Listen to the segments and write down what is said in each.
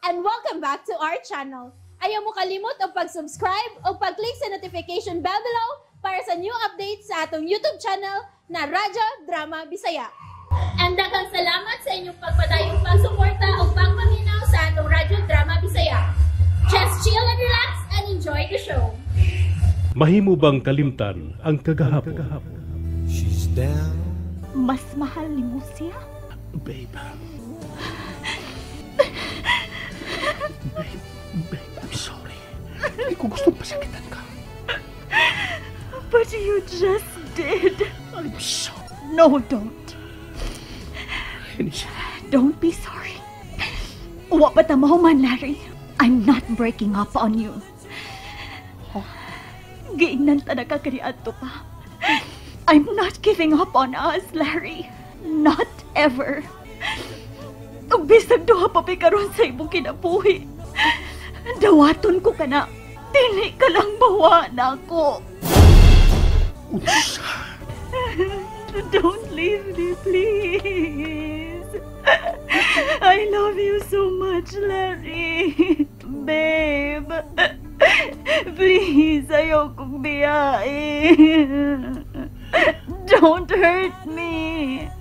and welcome back to our channel. Ayaw mo kalimot o pag-subscribe o pag-click sa notification bell below para sa new updates sa atong YouTube channel na Radyo Drama Bisaya. And daghang salamat sa inyong pagpadayong pagsuporta o pagpaminaw sa atong Radyo Drama Bisaya. Just chill and relax and enjoy the show. Mahimo bang kalimtan ang kagahapon? She's down. Mas mahal ni mo siya? Babe, I'm sorry. Hindi ko gustong pasakitan ka. But you just did. I'm sorry. No, don't. Hinisha. Don't be sorry. Wa pa tamaw man, Larry. I'm not breaking up on you. Giingnan ta na ka kaniadto pa. I'm not giving up on us, Larry. Not ever. Bisag duha pa karon sa imong kinabuhi. Dawaton ko kana. Dili ka lang bawa na ako. Unsa? Don't leave me, please. I love you so much, Larry. Babe. Please, ayokong biyain. Don't hurt me.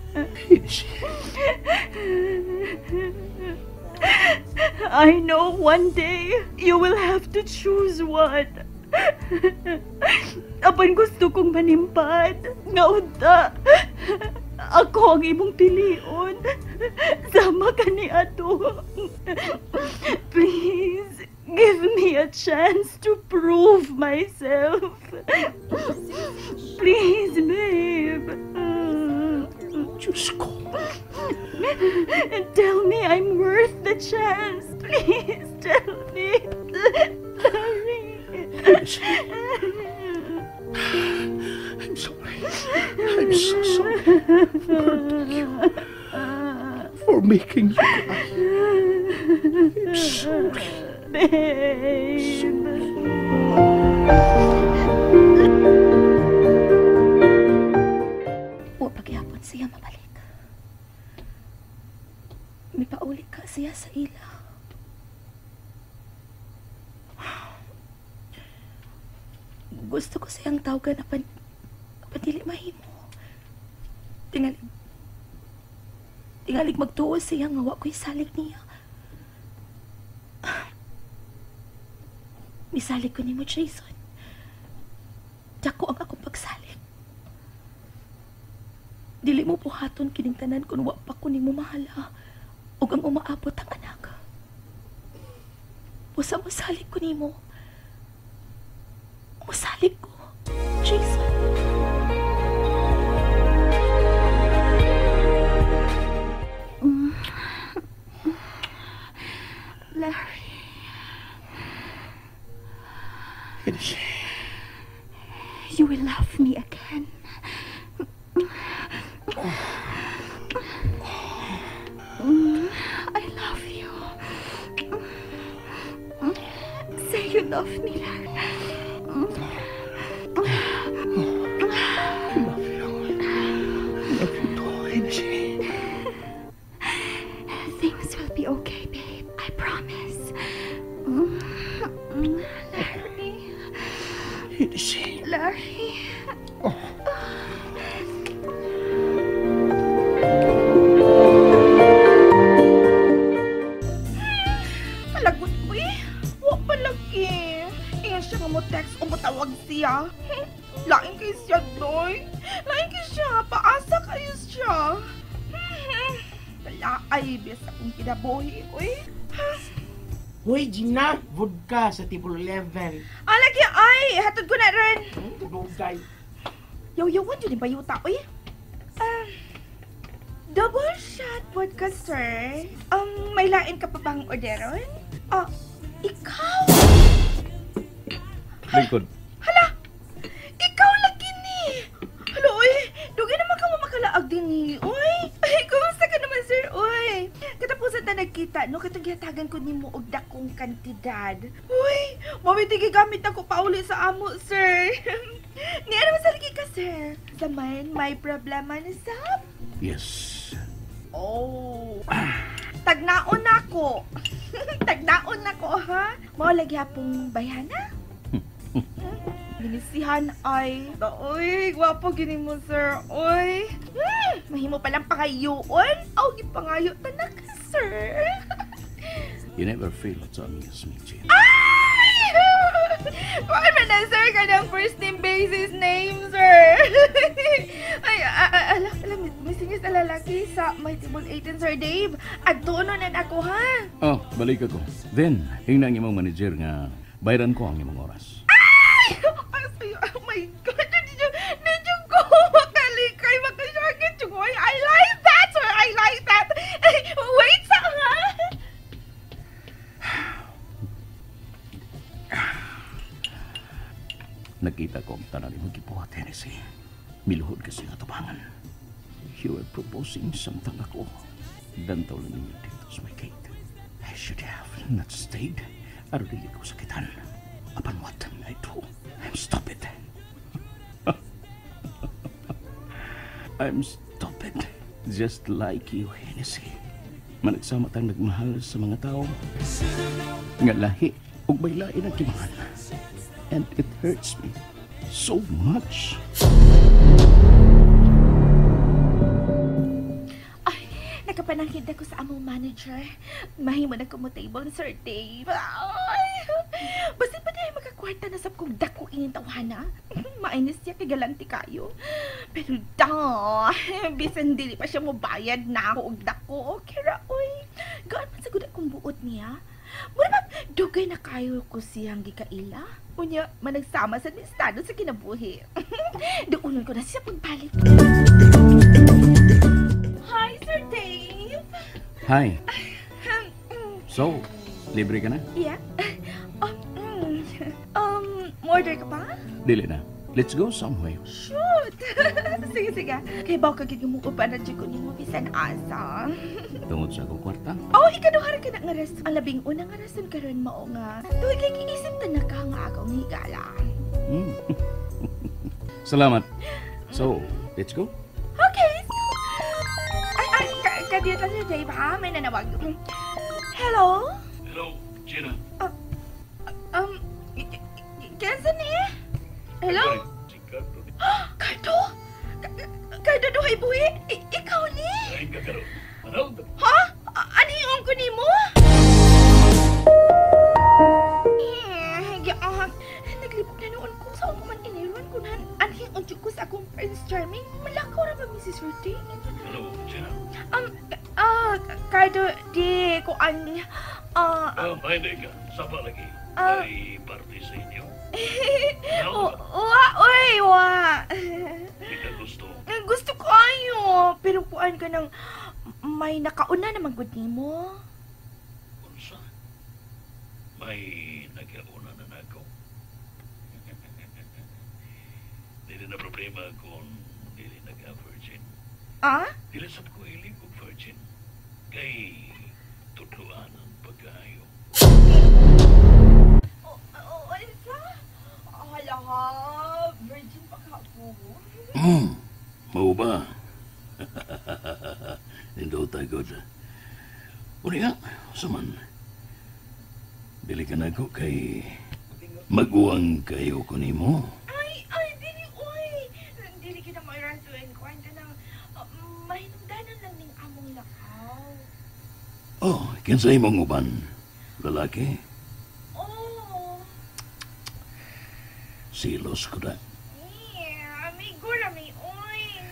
I know one day you will have to choose one. Apan gusto kong manimpad. Nga unta, ako ang imong pilion. Sama ka ni ato. Please, give me a chance to prove myself. Please, babe. Diyos ko. Tell me I'm worth the chance. Please tell me. Larry. I'm sorry. I'm so sorry for hurting you. For making you cry. I'm sorry. Babe. O pagyapon siya mabalik. May paulit ka siya sa ila. Gusto ko siyang tawagan na padili mahimo. Tingalig magtuo siya nga wa ko'y salig niya. Misalig ko ni mo, Jason. Dako ang akong pagsalig. Dili mo buhaton kining tanan kung wa pa ko ni mo mahala o ang umaabot ang anak. Busa masalig ko ni mo. Masalig ko, Jason. Larry. Hinisha. You will love me again. I love you. Say you love me, Larry. I love you. I love you too, Hinisha. Things will be okay, babe. I promise. Larry. Hinisha. Larry. Palagot ko eh. Wa palagi. Iyan siya nga mo text o mo tawag siya. Lain kay siya, doy. Lain kay siya. Paasa kayo siya. Wala ay, biasa kong kinabuhi, uy. Hoy, Gina! Vodka sa table 11. Lagi ay, hatod ko na rin. Dugay. Yaw-yawan yun yung bayuta, uy. Double shot vodka, sir. May lain ka pa bang orderon? Ikaw? Lingkod. Hala! Ikaw lagi ni! Hala, uy! Dugay naman ka mo makalaag din ni, uy! Ay, kumusta ka naman, sir, uy! Katapusan na nagkita, no? Katong gihatagan ko ni mo og dakong kantidad. Uy! Mamitigay gamit ako pa uli sa amo, sir! Ni ano sa lagi ka, sir? Sa man, may problema na sab? Yes. Oh! Tagnaon ako! Tagnaon na ko, ha? Mao lagi hapong bayana? Binisihan ay. Uy, gwapo gini mo, sir. Uy. Mahimo palang pangayoon. Aw, gipangayo tanak, sir. You never fail to amuse me, Gina. Ay! Bakit man na, sir, ka ng first name basis name, sir? Ay, alam, misingis na lalaki sa my table 18, Sir Dave. Adto na ako, ha? Oh, balik ako. Then, hingnan imong manager nga bayaran ko ang imong oras. Ay! Oh my God! Nandiyo ko makalikay, makasagit yung I like that, sir! I like that! Ay, wait sa nga! Nakita ko ang tanan ni Magipuha, Tennessee. Miluhod kasi nga tubangan. You were proposing something ako. Dantaw lang ninyo dito sa may gate. I should have not stayed. Aro dili ko sakitan. Upon what I do, I'm stupid. I'm stupid. Just like you, Hennessy. Managsama tayong nagmahal sa mga tao. Nga lahi, ug may lain ang kimangan. And it hurts me so much. Ay, nakapanangkid ako sa among manager. Mahimo na ko mo table, Sir Dave. Ay, basit pa dahil makakwarta na sa kong dako ingin tawhana. Mainis siya kay galanti kayo. Pero bisan dili pa siya mo bayad na ako og dako. Okay ra, oy. Gaan man sagud akong buot niya. Mura ba, dugay na kayo ko siyang gikaila? Unya, managsama sa estado sa kinabuhi. Doon ko na siya pagbalik. Hi, Sir Dave! Hi. So, libre ka na? Yeah? Order ka pa? Dili na. Let's go somewhere. Shoot! Sige, sige. Kaya baw ka gimuupan na dyan ko ni mo bisan asa. Tungod sa akong kwarta. Oh, ikaduhara ka na nga ras. Ang labing unang nga rason karon mao nga. Tuwag kay iisip ta na ka nga akong higala. Salamat. So, let's go. Okay. Ay, kadiyot lang niyo, Dave, ha? May nanawag. Hello? Hello, Gina. Kansan eh? Hello? Cardo? Cardo duhay buhi? Ikaw ni? Ha? Ano yung ko ni mo? Naglibog na noon ko sa man iniluan ko na anhing unjuk ko sa akong Prince Charming. Malakaw ra ba, Mrs. Rudy? Hello, Gina. Cardo, di ko an... Hindi ka. Sapa lagi. May party sa inyo. Wa. Hindi ka gusto. Gusto ko ayo, pero kuan ka ng may nakauna na magud nimo. Unsa? May nagkauna na nako. Dili na problema kung dili nagka-virgin. Ah? Dili sad ko hilig og virgin. Kay tudloan ang pagkaayo. Hala, virgin pa ka po. Mau ba? Hindi tayo ko dyan. Uli nga, saman. Dili ka na ko kay maguwang kayo ko ni mo. Ay, dili, oy. Dili kita may rasuin ko. Ando nang mahinungdanan lang ning among lakaw. Oh, kinsay mong uban? Lalaki? Oh. Silos ko na. Yeah, may gura, may oy.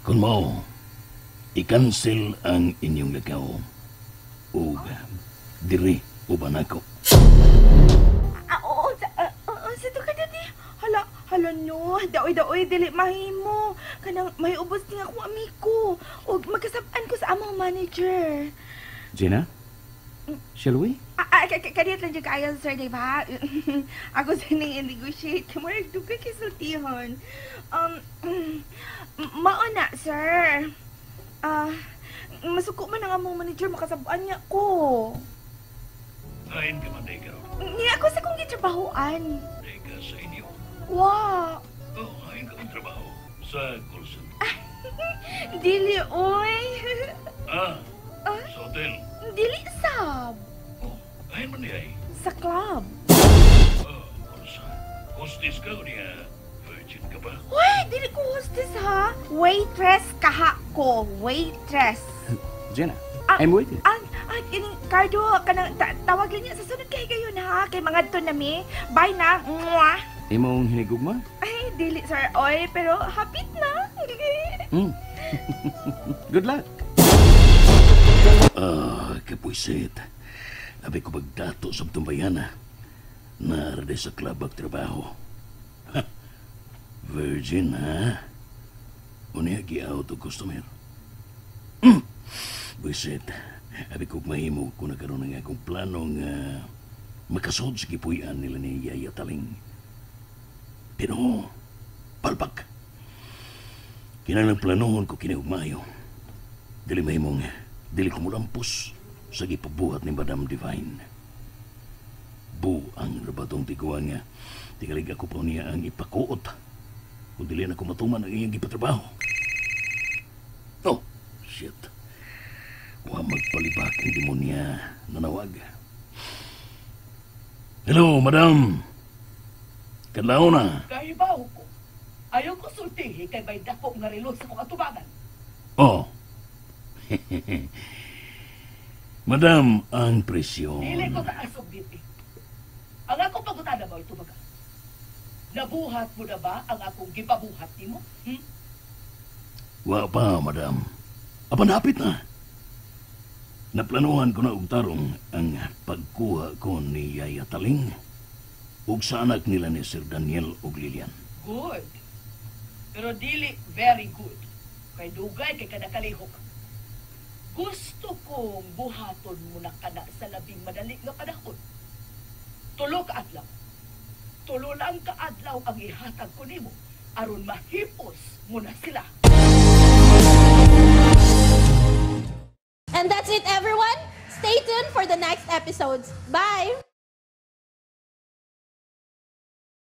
Kung mo, i-cancel ang inyong lakaw. O diri uban ako. Oo, sa to ka dati. Hala no, daoy dili mahimo. Kanang may ubos din ako amiko. O magkasab-an ko sa among manager. Gina? Shall we? Kadiyat lang dyan kaya, Sir Dave, ha? Ako sa nang-negotiate. Marag dugay kisultihon. Mauna, sir. Masuko man ang among manager, makasabuan niya ko. Kain ka man, Deka. Niya ako sa kong gitrabahoan. Deka sa inyo. Wow. Oh, kain ka man trabaho. Sa call center. Dili, oy. Sa hotel. Dili, sab. club. Hostes ka niya. Virgin ka ba? Uy, dili ko hostess ha. Waitress kaha ko. Waitress. Jenna, Ah, I'm waiting. Kining Cardo, tawag lang niya sa sunod kay gayon ha. Kay mga to nami. Bye na. Mwah. Imong hinigugma? Ay, dili sir. Oy, pero hapit na. Good luck. Kapuisit. Abi ko pagdato sa tumbayana. Narade sa club ang trabaho. Ha? Virgin, ha? Unya gi-out o customer. Buisit. Abi ko mahimo kung nagkaroon ng akong planong makasod sa kipuyan nila ni Yaya Taling. Pero, palpak. Kinalang planohon ko kinaugmayo. Dili mahimong, dili ko mulampos sa gipabuhat ni Madam Divine. Bu ang rabatong tiguan nga. Tingalig ako pa niya ang ipakuot. Kung dili na ko matuman ang iyang gipatrabaho. Oh, shit. Wa magpalibak ang demonya nanawag. Hello, madam. Kadlaw na. Kahibaw ko. Ayaw ko sultihi kay may dako nga relo sa kong atubangan. Oh. Madam, ang presyon. Dili ko taasog dito. Ang akong pagutada mo ito baga. Nabuhat mo na ba ang akong gipabuhat nimo? Wa pa, madam. Apan hapit na. Naplanuhan ko na og tarong ang pagkuha ko ni Yaya Taling ug sa anak nila ni Sir Daniel ug Lilian. Good. Pero dili very good. Kay dugay kay kanakalihok. Gusto kong buhaton mo na kana sa labing madali nga panahon. Tulo ka adlaw. Tulo lang ka adlaw ang ihatag ko nimo aron mahipos mo na sila. And that's it, everyone. Stay tuned for the next episodes. Bye!